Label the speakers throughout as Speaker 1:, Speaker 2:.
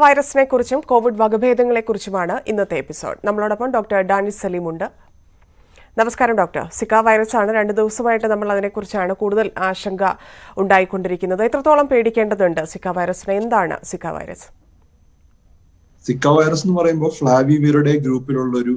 Speaker 1: വൈറസിനെ കുറിച്ചും കോവിഡ് വകഭേദങ്ങളെ കുറിച്ചുമാണ് ഇന്നത്തെ എപ്പിസോഡ്. നമ്മളോടൊപ്പം ഡോക്ടർ ഡാനിഷ് സലീം ഉണ്ട്. നമസ്കാരം ഡോക്ടർ. സിക്ക വൈറസ് ആണ്, 2 ദിവസമായിട്ട് നമ്മൾ അതിനെക്കുറിച്ചാണ് കൂടുതൽ ആശങ്ക ഉണ്ടായിക്കൊണ്ടിരിക്കുന്നത്. എത്രത്തോളം പേടിക്കേണ്ടതുണ്ട് സിക്ക വൈറസിനെ? എന്താണ് സിക്ക വൈറസ്?
Speaker 2: സിക്ക വൈറസ് എന്ന് പറയുമ്പോൾ ഫ്ലാവിവിറിഡെ ഗ്രൂപ്പിലുള്ള ഒരു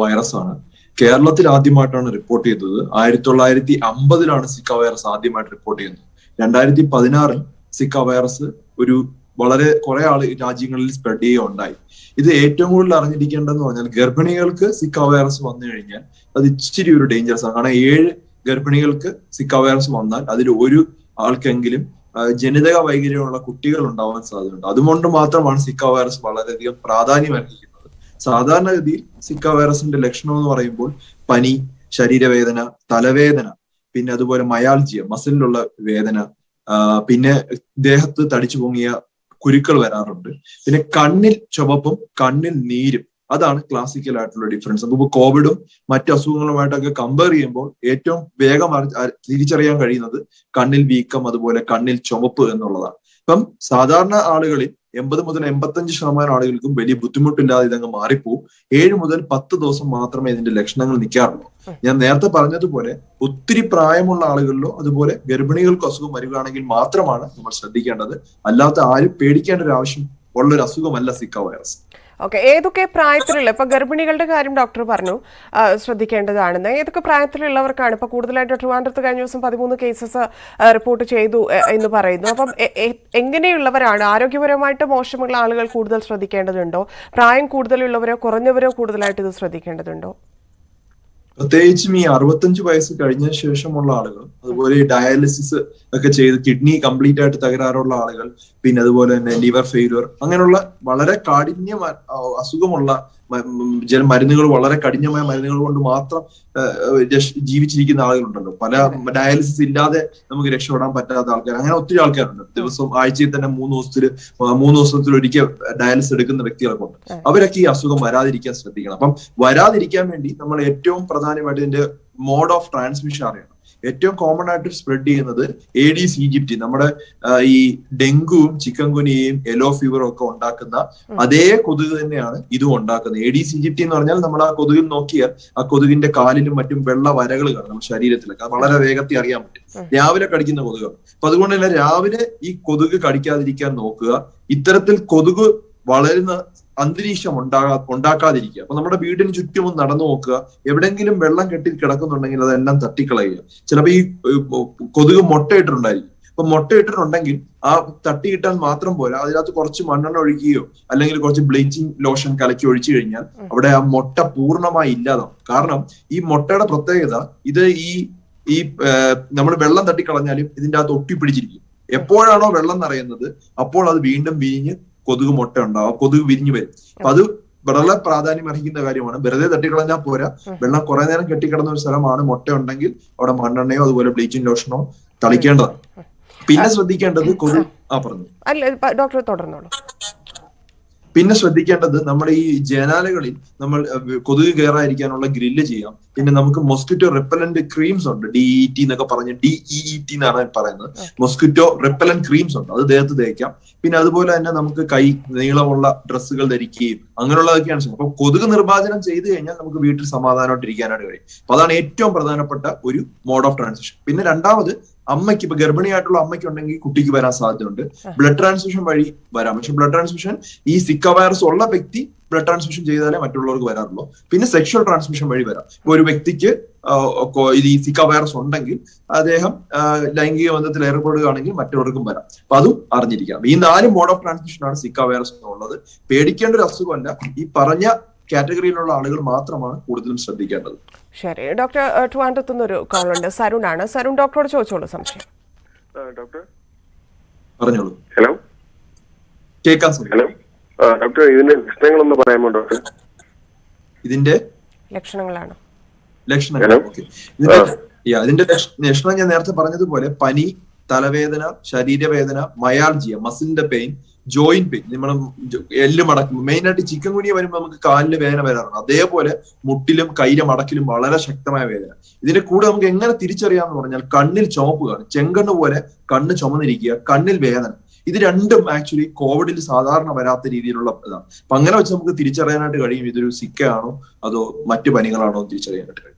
Speaker 2: വൈറസ് ആണ്. കേരളത്തിൽ ആദ്യമായിട്ടാണ് റിപ്പോർട്ട് ചെയ്തത്. 1950 സിക്ക വൈറസ് ആദ്യമായിട്ട് റിപ്പോർട്ട് ചെയ്യുന്നത്. 2016 സിക്ക വൈറസ് ഒരു വളരെ കുറെ രാജ്യങ്ങളിൽ സ്പ്രെഡ് ചെയ്യുകയുണ്ടായി. ഇത് ഏറ്റവും കൂടുതൽ അറിഞ്ഞിരിക്കേണ്ടതെന്ന് പറഞ്ഞാൽ ഗർഭിണികൾക്ക് സിക്ക വൈറസ് വന്നു കഴിഞ്ഞാൽ അത് ഇച്ചിരി ഒരു ഡേഞ്ചറസ് ആണ്. കാരണം 7 ഗർഭിണികൾക്ക് സിക്ക വൈറസ് വന്നാൽ അതിൽ ഒരു ആൾക്കെങ്കിലും ജനിതക വൈകല്യമുള്ള കുട്ടികൾ ഉണ്ടാവാൻ സാധ്യതയുണ്ട്. അതുകൊണ്ട് മാത്രമാണ് സിക്ക വൈറസ് വളരെയധികം പ്രാധാന്യം അർഹിക്കുന്നത്. സാധാരണഗതിയിൽ സിക്ക വൈറസിന്റെ ലക്ഷണം എന്ന് പറയുമ്പോൾ പനി, ശരീരവേദന, തലവേദന, പിന്നെ അതുപോലെ മയാൾജിയ, മസിലിലുള്ള വേദന, പിന്നെ ദേഹത്ത് തടിച്ചു പൊങ്ങിയ കുരുക്കൾ വരാറുണ്ട്. പിന്നെ കണ്ണിൽ ചുവപ്പും കണ്ണിൽ നീരും. അതാണ് ക്ലാസിക്കൽ ആയിട്ടുള്ള ഡിഫറൻസ്. നമുക്ക് കോവിഡും മറ്റു അസുഖങ്ങളുമായിട്ടൊക്കെ കമ്പയർ ചെയ്യുമ്പോൾ ഏറ്റവും വേഗം തിരിച്ചറിയാൻ കഴിയുന്നത് കണ്ണിൽ വീക്കം, അതുപോലെ കണ്ണിൽ ചുവപ്പ് എന്നുള്ളതാണ്. ഇപ്പം സാധാരണ ആളുകളിൽ 80 മുതൽ 85% ആളുകൾക്കും വലിയ ബുദ്ധിമുട്ടില്ലാതെ ഇതങ്ങ് മാറിപ്പോവും. 7 മുതൽ 10 ദിവസം മാത്രമേ ഇതിന്റെ ലക്ഷണങ്ങൾ നിൽക്കാറുള്ളൂ. ഞാൻ നേരത്തെ പറഞ്ഞതുപോലെ ഒത്തിരി പ്രായമുള്ള ആളുകളിലോ അതുപോലെ ഗർഭിണികൾക്ക് അസുഖം വരികയാണെങ്കിൽ മാത്രമാണ് നമ്മൾ ശ്രദ്ധിക്കേണ്ടത്. അല്ലാത്ത ആരും പേടിക്കേണ്ട ഒരു ആവശ്യം ഉള്ളൊരു അസുഖമല്ല സിക്ക വൈറസ്.
Speaker 1: ഓക്കെ, ഏതൊക്കെ പ്രായത്തിലുള്ള, ഇപ്പൊ ഗർഭിണികളുടെ കാര്യം ഡോക്ടർ പറഞ്ഞു ശ്രദ്ധിക്കേണ്ടതാണെന്ന്. ഏതൊക്കെ പ്രായത്തിലുള്ളവർക്കാണ് ഇപ്പൊ കൂടുതലായിട്ട്? ട്രിവാൻഡ്രത്ത് കഴിഞ്ഞ ദിവസം 13 കേസസ് റിപ്പോർട്ട് ചെയ്തു എന്ന് പറയുന്നു. അപ്പം എങ്ങനെയുള്ളവരാണ്? ആരോഗ്യപരമായിട്ട് മോശമുള്ള ആളുകൾ കൂടുതൽ ശ്രദ്ധിക്കേണ്ടതുണ്ടോ? പ്രായം കൂടുതലുള്ളവരോ കുറഞ്ഞവരോ കൂടുതലായിട്ട് ഇത് ശ്രദ്ധിക്കേണ്ടതുണ്ടോ?
Speaker 2: പ്രത്യേകിച്ചും ഈ 65 വയസ്സ് കഴിഞ്ഞ ശേഷമുള്ള ആളുകൾ, അതുപോലെ ഈ ഡയാലിസിസ് ഒക്കെ ചെയ്ത് കിഡ്നി കംപ്ലീറ്റ് ആയിട്ട് തകരാറുള്ള ആളുകൾ, പിന്നെ അതുപോലെ തന്നെ ലിവർ ഫെയിലിയർ, അങ്ങനെയുള്ള വളരെ കാഠിന്യ അസുഖമുള്ള മരുന്നുകൾ, വളരെ കഠിനമായ മരുന്നുകൾ കൊണ്ട് മാത്രം ജീവിച്ചിരിക്കുന്ന ആളുകളുണ്ടല്ലോ. പല ഡയാലിസിസ് ഇല്ലാതെ നമുക്ക് രക്ഷപ്പെടാൻ പറ്റാത്ത ആൾക്കാർ, അങ്ങനെ ഒത്തിരി ആൾക്കാരുണ്ട്. ആഴ്ചയിൽ തന്നെ 3 ദിവസത്തിൽ ഒരിക്കൽ ഡയാലിസിസ് എടുക്കുന്ന വ്യക്തികളൊക്കെ ഉണ്ട്. അവരൊക്കെ ഈ അസുഖം വരാതിരിക്കാൻ ശ്രദ്ധിക്കണം. അപ്പം വരാതിരിക്കാൻ വേണ്ടി നമ്മൾ ഏറ്റവും പ്രധാനമായിട്ട് ഇതിന്റെ മോഡ് ഓഫ് ട്രാൻസ്മിഷൻ അറിയണം. ഏറ്റവും കോമൺ ആയിട്ട് സ്പ്രെഡ് ചെയ്യുന്നത് ഏഡീസ് ഈജിപ്തി, നമ്മുടെ ഈ ഡെങ്കുവും ചിക്കൻ ഗുനിയയും യെല്ലോ ഫീവറും ഒക്കെ ഉണ്ടാക്കുന്ന അതേ കൊതുക് തന്നെയാണ് ഇതും ഉണ്ടാക്കുന്നത്. ഏഡീസ് ഈജിപ്തി എന്ന് പറഞ്ഞാൽ നമ്മൾ ആ കൊതുകിൽ നോക്കിയാൽ ആ കൊതുകിന്റെ കാലിലും മറ്റും വെള്ള വരകൾ കാണും നമ്മുടെ ശരീരത്തിലൊക്കെ. അത് വളരെ വേഗത്തിൽ അറിയാൻ പറ്റും. രാവിലെ കടിക്കുന്ന കൊതുകാണ്. അപ്പൊ അതുകൊണ്ട് തന്നെ രാവിലെ ഈ കൊതുക് കടിക്കാതിരിക്കാൻ നോക്കുക. ഇത്തരത്തിൽ കൊതുക് വളരുന്ന അന്തരീക്ഷം ഉണ്ടാക്കാതിരിക്കുക. അപ്പൊ നമ്മുടെ വീടിന് ചുറ്റും ഒന്ന് നടന്നു നോക്കുക. എവിടെയെങ്കിലും വെള്ളം കെട്ടി കിടക്കുന്നുണ്ടെങ്കിൽ അതെല്ലാം തട്ടിക്കളയുക. ചിലപ്പോൾ ഈ കൊതുക് മുട്ടയിട്ടിട്ടുണ്ടായിരിക്കും. അപ്പൊ മുട്ടയിട്ടിട്ടുണ്ടെങ്കിൽ ആ തട്ടിയിട്ടാൽ മാത്രം പോരാ, അതിനകത്ത് കുറച്ച് മണ്ണെണ്ണ ഒഴിക്കുകയോ അല്ലെങ്കിൽ കുറച്ച് ബ്ലീച്ചിങ് ലോഷൻ കലക്കി ഒഴിച്ചു കഴിഞ്ഞാൽ അവിടെ ആ മുട്ട പൂർണ്ണമായി ഇല്ലാതാവും. കാരണം ഈ മുട്ടയുടെ പ്രത്യേകത, ഇത് ഈ നമ്മൾ വെള്ളം തട്ടിക്കളഞ്ഞാലും ഇതിന്റെ അകത്ത് ഒട്ടിപ്പിടിച്ചിരിക്കും. എപ്പോഴാണോ വെള്ളം നിറയുന്നത് അപ്പോൾ അത് വീണ്ടും വിരിഞ്ഞ് കൊതുക് മുട്ട ഉണ്ടാവും, കൊതുക് വിരിഞ്ഞു വരും. അപ്പൊ അത് വളരെ പ്രാധാന്യം അർഹിക്കുന്ന കാര്യമാണ്. വെറുതെ തട്ടിക്കളഞ്ഞാൽ പോരാ, വെള്ളം കുറെ നേരം കെട്ടിക്കിടന്ന ഒരു സ്ഥലമാണ് മുട്ട ഉണ്ടെങ്കിൽ അവിടെ മണ്ണെണ്ണയോ അതുപോലെ ബ്ലീച്ചിങ് ലോഷനോ തളിക്കേണ്ടതാണ്. പിന്നെ ശ്രദ്ധിക്കേണ്ടത് പറഞ്ഞു.
Speaker 1: ഡോക്ടർ തുടർന്നോളൂ.
Speaker 2: പിന്നെ ശ്രദ്ധിക്കേണ്ടത് നമ്മുടെ ഈ ജനാലകളിൽ നമ്മൾ കൊതുക് കയറാതിരിക്കാനുള്ള ഗ്രില്ല് ചെയ്യാം. പിന്നെ നമുക്ക് മൊസ്കിറ്റോ റിപ്പലന്റ് ക്രീംസ് ഉണ്ട്, DEET എന്നൊക്കെ പറഞ്ഞ്, DEET എന്നാണ് പറയുന്നത്. മൊസ്കിറ്റോ റിപ്പലന്റ് ക്രീംസ് ഉണ്ട്, അത് ദേഹത്ത് തേക്കാം. പിന്നെ അതുപോലെ തന്നെ നമുക്ക് കൈ നീളമുള്ള ഡ്രസ്സുകൾ ധരിക്കുകയും അങ്ങനെയുള്ളതൊക്കെയാണ് ചെയ്യും. അപ്പൊ കൊതുക് നിർമ്മാർജ്ജനം ചെയ്തു കഴിഞ്ഞാൽ നമുക്ക് വീട്ടിൽ സമാധാനമായിട്ട് ഇരിക്കാനായിട്ട് കഴിയും. അപ്പൊ അതാണ് ഏറ്റവും പ്രധാനപ്പെട്ട ഒരു മോഡ് ഓഫ് ട്രാൻസ്മിഷൻ. പിന്നെ രണ്ടാമത്, അമ്മയ്ക്ക്, ഇപ്പൊ ഗർഭിണിയായിട്ടുള്ള അമ്മയ്ക്ക് ഉണ്ടെങ്കിൽ കുട്ടിക്ക് വരാൻ സാധ്യതയുണ്ട്. ബ്ലഡ് ട്രാൻസ്മിഷൻ വഴി വരാം. പക്ഷെ ബ്ലഡ് ട്രാൻസ്മിഷൻ ഈ സിക്ക വൈറസ് ഉള്ള വ്യക്തി ബ്ലഡ് ട്രാൻസ്മിഷൻ ചെയ്താലേ മറ്റുള്ളവർക്ക് വരാറുള്ളൂ. പിന്നെ സെക്ഷൽ ട്രാൻസ്മിഷൻ വഴി വരാം. ഇപ്പൊ ഒരു വ്യക്തിക്ക് ഈ സിക്ക വൈറസ് ഉണ്ടെങ്കിൽ അദ്ദേഹം ലൈംഗിക ബന്ധത്തിൽ ഏർപ്പെടുകയാണെങ്കിൽ മറ്റവർക്കും വരാം. അപ്പൊ അതും അറിഞ്ഞിരിക്കണം. ഈ 4 മോഡ് ഓഫ് ട്രാൻസ്മിഷൻ ആണ് സിക്ക വൈറസ് ഉള്ളത്. പേടിക്കേണ്ട ഒരു അസുഖമല്ല. ഈ പറഞ്ഞ കാറ്റഗറിയിലുള്ള ആളുകൾ മാത്രമാണ് കൂടുതലും ശ്രദ്ധിക്കേണ്ടത്.
Speaker 1: ശരി ഡോക്ടർ, ട്രിവാൻഡ്രത്തുനിന്നൊരു കോളുണ്ട്. സരുൺ ആണ്. സരുൺ, ഡോക്ടറോട് ചോദിച്ചോളൂ സംശയം.
Speaker 3: ഡോക്ടർ
Speaker 2: പറഞ്ഞോളൂ.
Speaker 3: ഹലോ,
Speaker 2: കേൾക്കാം.
Speaker 3: ഹലോ ഡോക്ടർ, ഇതിന്റെ ലക്ഷണങ്ങളൊന്ന് പറയാമോ ഡോക്ടർ?
Speaker 2: ഇതിന്റെ
Speaker 1: ലക്ഷണങ്ങളാണ്
Speaker 2: ലക്ഷണങ്ങൾ ഇതിന്റെ ലക്ഷണം ഞാൻ നേരത്തെ പറഞ്ഞതുപോലെ പനി, തലവേദന, ശരീരവേദന, മയാൾജിയ, മസിലിന്റെ പെയിൻ, ജോയിന്റ് പെയിൻ, നമ്മൾ എല്ല് മടക്കും. മെയിൻ ആയിട്ട് ചിക്കൻ ഗുനിയ വരുമ്പോൾ നമുക്ക് കാലിന് വേദന വരാറുണ്ട്. അതേപോലെ മുട്ടിലും കൈയിലെ മടക്കിലും വളരെ ശക്തമായ വേദന. ഇതിന്റെ കൂടെ നമുക്ക് എങ്ങനെ തിരിച്ചറിയാമെന്ന് പറഞ്ഞാൽ കണ്ണിൽ ചുവപ്പ് കാണും, ചെങ്കണ്ണ് പോലെ കണ്ണ് ചുമന്നിരിക്കുക, കണ്ണിൽ വേദന. ഇത് രണ്ടും ആക്ച്വലി കോവിഡിൽ സാധാരണ വരാത്ത രീതിയിലുള്ള ഇതാണ്. അപ്പൊ അങ്ങനെ വെച്ച് നമുക്ക് തിരിച്ചറിയാനായിട്ട് കഴിയും ഇതൊരു സിക്കയാണോ അതോ മറ്റു പനികളാണോ എന്ന് തിരിച്ചറിയാനായിട്ട് കഴിയും.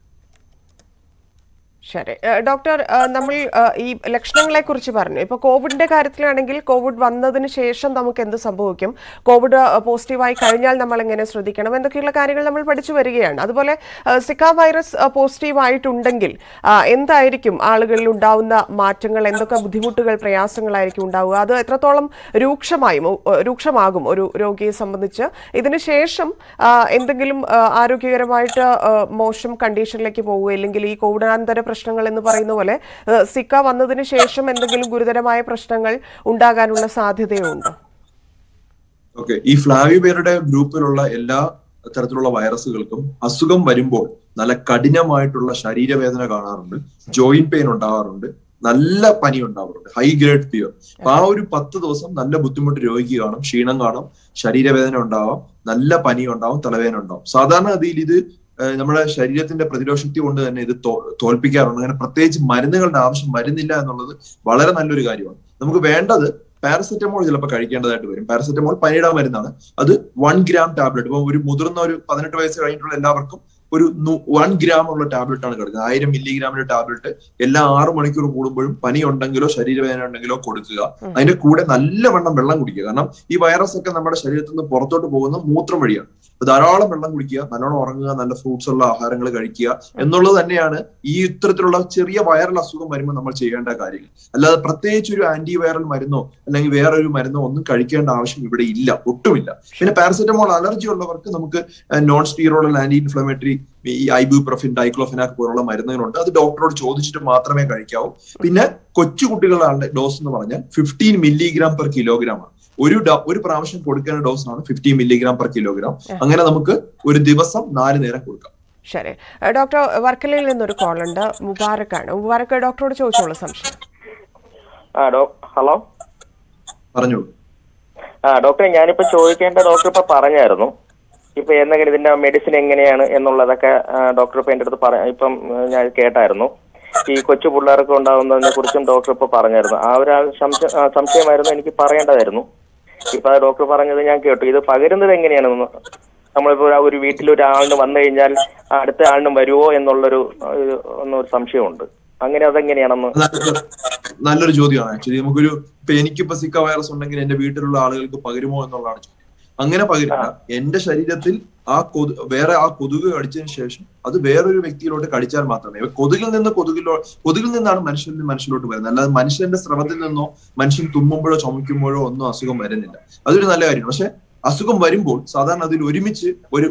Speaker 1: ശരി ഡോക്ടർ, നമ്മൾ ഈ ലക്ഷണങ്ങളെ കുറിച്ച് പറഞ്ഞു. ഇപ്പോൾ കോവിഡിന്റെ കാര്യത്തിലാണെങ്കിൽ കോവിഡ് വന്നതിന് ശേഷം നമുക്ക് എന്ത് സംഭവിക്കും, കോവിഡ് പോസിറ്റീവായി കഴിഞ്ഞാൽ നമ്മൾ എങ്ങനെ ശ്രദ്ധിക്കണം, എന്തൊക്കെയുള്ള കാര്യങ്ങൾ നമ്മൾ പഠിച്ചു വരികയാണ്. അതുപോലെ സിക്ക വൈറസ് പോസിറ്റീവായിട്ടുണ്ടെങ്കിൽ എന്തായിരിക്കും ആളുകളിൽ ഉണ്ടാവുന്ന മാറ്റങ്ങൾ, എന്തൊക്കെ ബുദ്ധിമുട്ടുകൾ പ്രയാസങ്ങളായിരിക്കും ഉണ്ടാവുക, അത് എത്രത്തോളം രൂക്ഷമാകും ഒരു രോഗിയെ സംബന്ധിച്ച്. ഇതിന് ശേഷം എന്തെങ്കിലും ആരോഗ്യകരമായിട്ട് മോശം കണ്ടീഷനിലേക്ക് പോവുക, അല്ലെങ്കിൽ ഈ കോവിഡാനന്തര പ്രശ്നങ്ങൾ എന്ന് പറയുന്ന പോലെ സിക്ക വന്നതിന് ശേഷം എന്തെങ്കിലും ഗുരുതരമായ പ്രശ്നങ്ങൾ ഉണ്ടാകാനുള്ള സാധ്യതയുണ്ടോ?
Speaker 2: ഓക്കെ, ഈ ഫ്ലാവിവേരുടെ ഗ്രൂപ്പിലുള്ള എല്ലാ തരത്തിലുള്ള വൈറസുകൾക്കും അസുഖം വരുമ്പോൾ നല്ല കഠിനമായിട്ടുള്ള ശരീരവേദന കാണാറുണ്ട്, ജോയിന്റ് പെയിൻ ഉണ്ടാവാറുണ്ട്, നല്ല പനി ഉണ്ടാവാറുണ്ട്, ഹൈ ഗ്രേഡ് ഫിയർ. അപ്പൊ ആ ഒരു 10 ദിവസം നല്ല ബുദ്ധിമുട്ട് രോഗിക്ക് കാണും, ക്ഷീണം കാണും, ശരീരവേദന ഉണ്ടാവാം, നല്ല പനി ഉണ്ടാവും, തലവേദന ഉണ്ടാവും. സാധാരണഗതിയിൽ ഇത് നമ്മുടെ ശരീരത്തിന്റെ പ്രതിരോധശക്തി കൊണ്ട് തന്നെ ഇത് തോൽപ്പിക്കാറുണ്ട്. അങ്ങനെ പ്രത്യേകിച്ച് മരുന്നുകളുടെ ആവശ്യം വരുന്നില്ല എന്നുള്ളത് വളരെ നല്ലൊരു കാര്യമാണ്. നമുക്ക് വേണ്ടത് പാരസെറ്റമോൾ ചിലപ്പോൾ കഴിക്കേണ്ടതായിട്ട് വരും. പാരസെറ്റമോൾ പനിയുടെ മരുന്നാണ്. അത് 1 ഗ്രാം ടാബ്ലറ്റ്. ഇപ്പൊ ഒരു മുതിർന്ന ഒരു 18 വയസ്സ് കഴിഞ്ഞിട്ടുള്ള എല്ലാവർക്കും ഒരു 1 ഗ്രാം ഉള്ള ടാബ്ലറ്റ് ആണ് കൊടുക്കുക. 1000 മില്ലിഗ്രാമിന്റെ ടാബ്ലറ്റ് എല്ലാ 6 മണിക്കൂർ കൂടുമ്പോഴും പനി ഉണ്ടെങ്കിലോ ശരീരവേദന ഉണ്ടെങ്കിലോ കൊടുക്കുക. അതിന്റെ കൂടെ നല്ലവണ്ണം വെള്ളം കുടിക്കുക. കാരണം ഈ വൈറസ് ഒക്കെ നമ്മുടെ ശരീരത്തിൽ നിന്ന് പുറത്തോട്ട് പോകുന്ന മൂത്രം വഴിയാണ്. ധാരാളം വെള്ളം കുടിക്കുക, നല്ലോണം ഉറങ്ങുക, നല്ല ഫ്രൂട്ട്സ് ഉള്ള ആഹാരങ്ങൾ കഴിക്കുക എന്നുള്ളത് തന്നെയാണ് ഈ ഇത്തരത്തിലുള്ള ചെറിയ വൈറൽ അസുഖം വരുമ്പോൾ നമ്മൾ ചെയ്യേണ്ട കാര്യങ്ങൾ. അല്ലാതെ പ്രത്യേകിച്ച് ഒരു ആന്റി വൈറൽ മരുന്നോ അല്ലെങ്കിൽ വേറൊരു മരുന്നോ ഒന്നും കഴിക്കേണ്ട ആവശ്യം ഇവിടെ ഇല്ല, ഒട്ടുമില്ല. പിന്നെ പാരസെറ്റമോൾ അലർജി ഉള്ളവർക്ക് നമുക്ക് നോൺ സ്റ്റീറോയിഡൽ ആന്റി ഇൻഫ്ലമേറ്ററി ഈ ഐബുപ്രോഫിൻ, ഡൈക്ലോഫിനാക് പോലുള്ള മരുന്നുകളുണ്ട്. അത് ഡോക്ടറോട് ചോദിച്ചിട്ട് മാത്രമേ കഴിക്കാവൂ. പിന്നെ കൊച്ചു കുട്ടികളുടെ ഡോസ് എന്ന് പറഞ്ഞാൽ 15 മില്ലിഗ്രാം പെർ കിലോഗ്രാം ആണ്. ഒരു പ്രാവശ്യം കൊടുക്കേണ്ട ഡോസ് ആണ് 15 മില്ലിഗ്രാം പെർ കിലോഗ്രാം. അങ്ങനെ നമുക്ക് ഒരു ദിവസം 4 നേരം കൊടുക്കാം.
Speaker 1: ശരി ഡോക്ടർ, വർക്കലയിൽ നിന്നൊരു കോൾ ഉണ്ട്. മുബാറക്കാണ്. മുബാറക്ക് ഡോക്ടറോട് ചോദിച്ചോളൂ സംശയം.
Speaker 3: ഹലോ,
Speaker 2: പറഞ്ഞോളൂ.
Speaker 3: ഡോക്ടറെ, ഞാനിപ്പോ ചോദിക്കേണ്ട ഡോക്ടർ ഇപ്പൊ പറഞ്ഞായിരുന്നു. ഇപ്പൊ എന്തെങ്കിലും ഇതിന്റെ മെഡിസിൻ എങ്ങനെയാണ് എന്നുള്ളതൊക്കെ ഡോക്ടർ ഇപ്പൊ എന്റെ അടുത്ത് ഇപ്പം ഞാൻ കേട്ടായിരുന്നു. ഈ കൊച്ചു പിള്ളേർക്ക് ഉണ്ടാകുന്നതിനെ കുറിച്ചും ഡോക്ടർ ഇപ്പൊ പറഞ്ഞായിരുന്നു. ആ ഒരു സംശയമായിരുന്നു എനിക്ക് പറയേണ്ടതായിരുന്നു. ഇപ്പൊ ഡോക്ടർ പറഞ്ഞത് ഞാൻ കേട്ടു. ഇത് പകരുന്നത് എങ്ങനെയാണെന്ന്, നമ്മളിപ്പോ ഒരു വീട്ടിൽ ഒരാളിന് വന്നു കഴിഞ്ഞാൽ അടുത്ത ആളിനും വരുമോ എന്നുള്ളൊരു സംശയമുണ്ട്. അങ്ങനെ അതെങ്ങനെയാണെന്ന്.
Speaker 2: നല്ലൊരു ചോദ്യമാണ് ആക്ച്വലി. ഇപ്പൊ എനിക്കിപ്പോ സിക്ക വൈറസ് ഉണ്ടെങ്കിൽ എന്റെ വീട്ടിലുള്ള ആളുകൾക്ക് പകരുമോ എന്നുള്ളതാണ് ചോദ്യം. അങ്ങനെ പകരില്ല. എന്റെ ശരീരത്തിൽ വേറെ ആ കൊതുക് കടിച്ചതിന് ശേഷം അത് വേറൊരു വ്യക്തിയിലോട്ട് കടിച്ചാൽ മാത്രമേ കൊതുകിൽ നിന്നാണ് മനുഷ്യരിലോട്ട് വരുന്നത്. അല്ലാതെ മനുഷ്യന്റെ സ്രവത്തിൽ നിന്നോ മനുഷ്യൻ തുമ്മുമ്പോഴോ ചുമയ്ക്കുമ്പോഴോ ഒന്നും അസുഖം വരുന്നില്ല. അതൊരു നല്ല കാര്യമാണ്. പക്ഷെ അസുഖം വരുമ്പോൾ സാധാരണ അതിൽ ഒരുമിച്ച്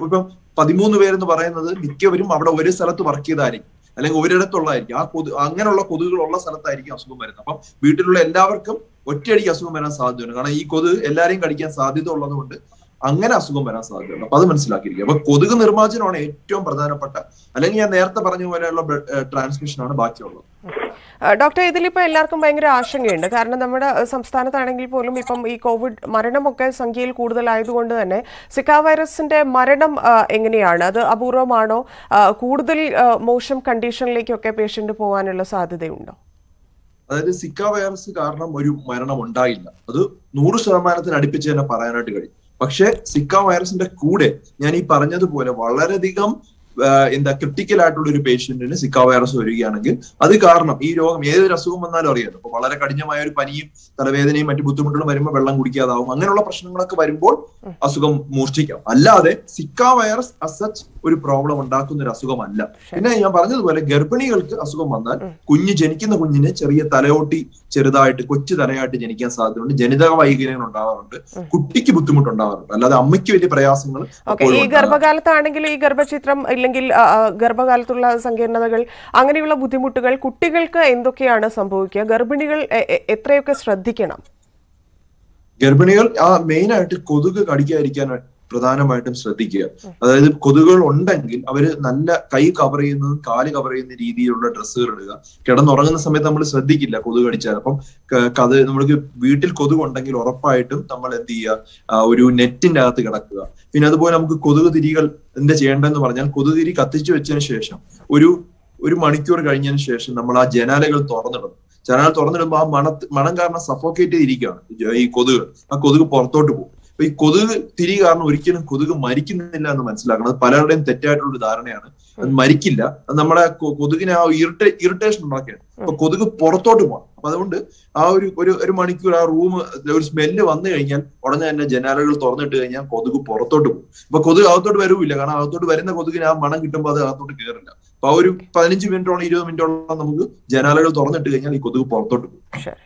Speaker 2: ഇപ്പം 13 പേരെന്ന് പറയുന്നത് മിക്കവരും അവിടെ ഒരു സ്ഥലത്ത് വർക്ക് ചെയ്തായിരിക്കും, അല്ലെങ്കിൽ ഒരിടത്തുള്ളതായിരിക്കും. അങ്ങനെയുള്ള കൊതുകുകളുള്ള സ്ഥലത്തായിരിക്കും അസുഖം വരുന്നത്. അപ്പം വീട്ടിലുള്ള എല്ലാവർക്കും ഒറ്റയടിക്ക് അസുഖം വരാൻ സാധ്യതയുണ്ട്. കാരണം ഈ കൊതുക് എല്ലാവരെയും കടിക്കാൻ സാധ്യത ഉള്ളത് കൊണ്ട് അങ്ങനെ അസുഖം വരാൻ സാധ്യതയുണ്ട്. അപ്പൊ അത് മനസ്സിലാക്കിയിരിക്കുക. അപ്പൊ കൊതുക് നിർമ്മാർജ്ജനമാണ് ഏറ്റവും പ്രധാനപ്പെട്ട, അല്ലെങ്കിൽ ഞാൻ നേരത്തെ പറഞ്ഞ പോലെയുള്ള ട്രാൻസ്മിഷനാണ് ബാക്കിയുള്ളത്.
Speaker 1: ഡോക്ടർ, ഇതിലിപ്പോൾ എല്ലാവർക്കും ഭയങ്കര ആശങ്കയുണ്ട്. കാരണം നമ്മുടെ സംസ്ഥാനത്താണെങ്കിൽ പോലും ഇപ്പം ഈ കോവിഡ് മരണമൊക്കെ സംഖ്യയിൽ കൂടുതലായതുകൊണ്ട് തന്നെ സിക്ക വൈറസിന്റെ മരണം എങ്ങനെയാണ്? അത് അപൂർവമാണോ? കൂടുതൽ മോശം കണ്ടീഷനിലേക്കൊക്കെ പേഷ്യന്റ് പോകാനുള്ള സാധ്യതയുണ്ടോ?
Speaker 2: അതായത് സിക്ക വൈറസ് കാരണം ഒരു മരണം ഉണ്ടായില്ല, അത് 100% അടുപ്പിച്ച് തന്നെ പറയാനായിട്ട് കഴിയും. പക്ഷെ സിക്ക വൈറസിന്റെ കൂടെ ഞാൻ ഈ പറഞ്ഞതുപോലെ വളരെയധികം ക്രിട്ടിക്കൽ ആയിട്ടുള്ള ഒരു പേഷ്യന്റിന് സിക്ക വൈറസ് വരികയാണെങ്കിൽ അത് കാരണം ഈ രോഗം ഏതൊരു അസുഖം വന്നാലും അറിയാലോ. അപ്പൊ വളരെ കഠിനമായ ഒരു പനിയും തലവേദനയും മറ്റു ബുദ്ധിമുട്ടുകളും വരുമ്പോൾ വെള്ളം കുടിക്കാതാവും. അങ്ങനെയുള്ള പ്രശ്നങ്ങളൊക്കെ വരുമ്പോൾ അസുഖം മൂർച്ഛിക്കാം. അല്ലാതെ സിക്ക വൈറസ് അസച്ച് ഒരു പ്രോബ്ലം ഉണ്ടാക്കുന്ന ഒരു അസുഖമല്ല. പിന്നെ ഞാൻ പറഞ്ഞതുപോലെ ഗർഭിണികൾക്ക് അസുഖം വന്നാൽ ജനിക്കുന്ന കുഞ്ഞിന് ചെറിയ തലയോട്ടി ചെറുതായിട്ട് കൊച്ചു തലയായിട്ട് ജനിക്കാൻ സാധ്യതയുണ്ട്. ജനിതക വൈകല്യങ്ങൾ ഉണ്ടാവാറുണ്ട്, കുട്ടിക്ക് ബുദ്ധിമുട്ടുണ്ടാവാറുണ്ട്. അല്ലാതെ അമ്മയ്ക്ക് വലിയ പ്രയാസങ്ങൾ.
Speaker 1: ഈ ഗർഭകാലത്താണെങ്കിൽ ഈ ഗർഭചിത്രം അല്ലെങ്കിൽ ഗർഭകാലത്തുള്ള സങ്കീർണതകൾ, അങ്ങനെയുള്ള ബുദ്ധിമുട്ടുകൾ കുട്ടികൾക്ക് എന്തൊക്കെയാണ് സംഭവിക്കുക? ഗർഭിണികൾ എത്രയൊക്കെ ശ്രദ്ധിക്കണം?
Speaker 2: ഗർഭിണികൾ മെയിൻ ആയിട്ട് കൊതുക് കടിക്കാതിരിക്കാൻ പ്രധാനമായിട്ടും ശ്രദ്ധിക്കുക. അതായത് കൊതുകുകൾ ഉണ്ടെങ്കിൽ അവര് നല്ല കൈ കവർ ചെയ്യുന്നതും കാല് കവർ ചെയ്യുന്ന രീതിയിലുള്ള ഡ്രസ്സുകൾ ഇടുക. കിടന്നുറങ്ങുന്ന സമയത്ത് നമ്മൾ ശ്രദ്ധിക്കില്ല കൊതുക് കടിച്ചാൽ. അപ്പം നമ്മൾക്ക് വീട്ടിൽ കൊതുക് ഉണ്ടെങ്കിൽ ഉറപ്പായിട്ടും നമ്മൾ എന്ത് ചെയ്യുക, ഒരു നെറ്റിന്റെ അകത്ത് കിടക്കുക. പിന്നെ അതുപോലെ നമുക്ക് കൊതുക് തിരികൾ എന്താ ചെയ്യേണ്ടതെന്ന് പറഞ്ഞാൽ, കൊതുക് തിരി കത്തിച്ചു വെച്ചതിന് ശേഷം ഒരു മണിക്കൂർ കഴിഞ്ഞതിന് ശേഷം നമ്മൾ ആ ജനാലകൾ തുറന്നിടണം. ജനാല തുറന്നിടുമ്പോൾ ആ മണം കാരണം സഫോക്കേറ്റ് ചെയ്തിരിക്കുകയാണ് ഈ കൊതുക്. ആ കൊതുക് പുറത്തോട്ട് പോകും. അപ്പൊ ഈ കൊതുക് തിരി കാരണം ഒരിക്കലും കൊതുക് മരിക്കുന്നില്ല എന്ന് മനസ്സിലാക്കണം. അത് പലരുടെയും തെറ്റായിട്ടുള്ള ധാരണയാണ്. അത് മരിക്കില്ല. അത് നമ്മളെ കൊതുകിനെ ആ ഇറിറ്റേഷൻ ഉണ്ടാക്കിയാണ്. അപ്പൊ കൊതുക് പുറത്തോട്ട് പോകണം. അപ്പൊ അതുകൊണ്ട് ആ ഒരു മണിക്കൂർ ആ റൂം ഒരു സ്മെല്ല് വന്നു കഴിഞ്ഞാൽ ഉടനെ തന്നെ ജനാലകൾ തുറന്നിട്ട് കഴിഞ്ഞാൽ കൊതുക് പുറത്തോട്ട് പോകും. അപ്പൊ കൊതുക് അകത്തോട്ട് വരൂല്ല. കാരണം അകത്തോട്ട് വരുന്ന കൊതുകിന് ആ മണം കിട്ടുമ്പോൾ അത് അകത്തോട്ട് കയറില്ല. അപ്പൊ ആ ഒരു 15 മിനിറ്റോളം 20 മിനിറ്റോളം നമുക്ക് ജനാലകൾ തുറന്നിട്ട് കഴിഞ്ഞാൽ ഈ കൊതുക് പുറത്തോട്ട് പോകും.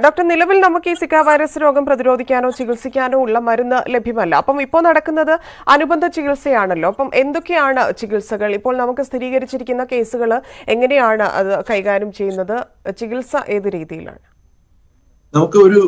Speaker 1: ഡോക്ടർ, നിലവിൽ നമുക്ക് ഈ സിക്ക വൈറസ് രോഗം പ്രതിരോധിക്കാനോ ചികിത്സിക്കാനോ ഉള്ള മരുന്ന് ലഭ്യമല്ല. അപ്പം ഇപ്പോൾ നടക്കുന്നത് അനുബന്ധ ചികിത്സയാണല്ലോ. അപ്പം എന്തൊക്കെയാണ് ചികിത്സകൾ? ഇപ്പോൾ നമുക്ക് സ്ഥിരീകരിച്ചിരിക്കുന്ന കേസുകൾ എങ്ങനെയാണ് അത് കൈകാര്യം ചെയ്യുന്നത്? ചികിത്സ ഏത് രീതിയിലാണ്?
Speaker 2: നമുക്ക് ഒരു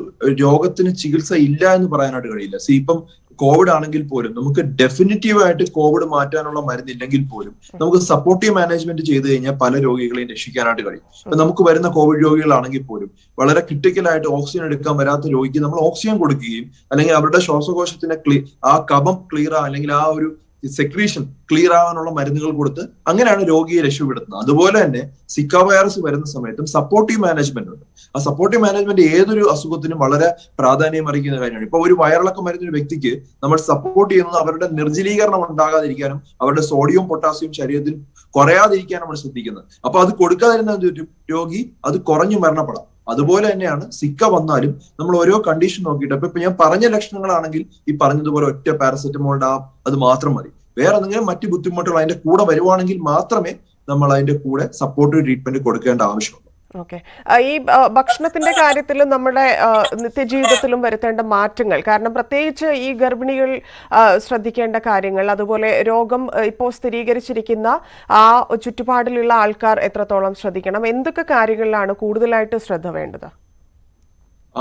Speaker 2: രോഗത്തിന് ചികിത്സ ഇല്ല എന്ന് പറയാനായിട്ട് കഴിയില്ല. ഇപ്പം കോവിഡ് ആണെങ്കിൽ പോലും നമുക്ക് ഡെഫിനിറ്റീവ് ആയിട്ട് കോവിഡ് മാറ്റാനുള്ള മരുന്നില്ലെങ്കിൽ പോലും നമുക്ക് സപ്പോർട്ടീവ് മാനേജ്മെന്റ് ചെയ്ത് കഴിഞ്ഞാൽ പല രോഗികളെയും രക്ഷിക്കാനായിട്ട് കഴിയും. ഇപ്പൊ നമുക്ക് വരുന്ന കോവിഡ് രോഗികളാണെങ്കിൽ പോലും വളരെ ക്രിട്ടിക്കലായിട്ട് ഓക്സിജൻ എടുക്കാൻ വരാത്ത രോഗിക്ക് നമ്മൾ ഓക്സിജൻ കൊടുക്കുകയും അല്ലെങ്കിൽ അവരുടെ ശ്വാസകോശത്തിന്റെ ആ കഫം ക്ലിയർ അല്ലെങ്കിൽ ആ ഒരു സെക്രീഷൻ ക്ലിയർ ആവാനുള്ള മരുന്നുകൾ കൊടുത്ത് അങ്ങനെയാണ് രോഗിയെ രക്ഷപ്പെടുത്തുന്നത്. അതുപോലെ തന്നെ സിക്ക വൈറസ് വരുന്ന സമയത്തും സപ്പോർട്ടീവ് മാനേജ്മെന്റ് ഉണ്ട്. ആ സപ്പോർട്ടീവ് മാനേജ്മെന്റ് ഏതൊരു അസുഖത്തിനും വളരെ പ്രാധാന്യം അറിയിക്കുന്ന കാര്യമാണ്. ഇപ്പൊ ഒരു വയറിളക്കം വരുന്ന ഒരു വ്യക്തിക്ക് നമ്മൾ സപ്പോർട്ട് ചെയ്യുന്നത് അവരുടെ നിർജ്ജലീകരണം ഉണ്ടാകാതിരിക്കാനും അവരുടെ സോഡിയം പൊട്ടാസ്യം ശരീരത്തിൽ കുറയാതിരിക്കാനും നമ്മൾ ശ്രദ്ധിക്കുന്നത്. അപ്പൊ അത് കൊടുക്കാതിരുന്ന രോഗി അത് കുറഞ്ഞു മരണപ്പെടാം. അതുപോലെ തന്നെയാണ് സിക്ക വന്നാലും നമ്മൾ ഓരോ കണ്ടീഷൻ നോക്കിയിട്ട് ഇപ്പൊ ഞാൻ പറഞ്ഞ ലക്ഷണങ്ങളാണെങ്കിൽ ഈ പറഞ്ഞതുപോലെ ഒറ്റ പാരസെറ്റമോളുടെ അത് മാത്രം മതി. വേറെ എന്തെങ്കിലും മറ്റു ബുദ്ധിമുട്ടുകൾ അതിന്റെ കൂടെ വരുവാണെങ്കിൽ മാത്രമേ നമ്മൾ അതിന്റെ കൂടെ സപ്പോർട്ടീവ് ട്രീറ്റ്മെന്റ് കൊടുക്കേണ്ട ആവശ്യമുള്ളൂ.
Speaker 1: ഓക്കെ, ഈ ഭക്ഷണത്തിന്റെ കാര്യത്തിലും നമ്മുടെ നിത്യജീവിതത്തിലും വരുത്തേണ്ട മാറ്റങ്ങൾ, കാരണം പ്രത്യേകിച്ച് ഈ ഗർഭിണികൾ ശ്രദ്ധിക്കേണ്ട കാര്യങ്ങൾ, അതുപോലെ രോഗം ഇപ്പോൾ സ്ഥിരീകരിച്ചിരിക്കുന്ന ആ ചുറ്റുപാടിലുള്ള ആൾക്കാർ എത്രത്തോളം ശ്രദ്ധിക്കണം, എന്തൊക്കെ കാര്യങ്ങളിലാണ് കൂടുതലായിട്ട് ശ്രദ്ധ വേണ്ടത്?